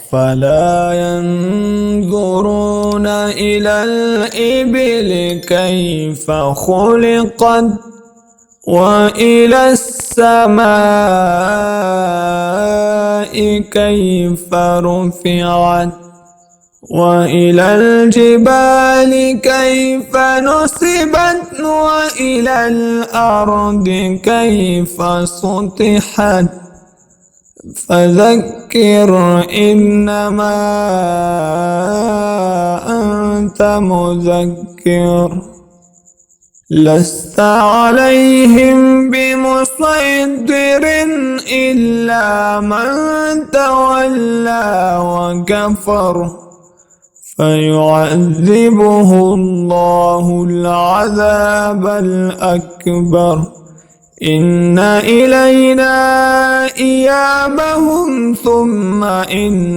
أفلا ينظرون إلى الإبل كيف خلقت وإلى السماء كيف رفعت وإلى الجبال كيف نصبت وإلى الأرض كيف سطحت فذكر إنما أنت مذكر لست عليهم بمسيطر إلا من تولى وكفر فيعذبه الله العذاب الأكبر إن إلينا إيابهم ثم إن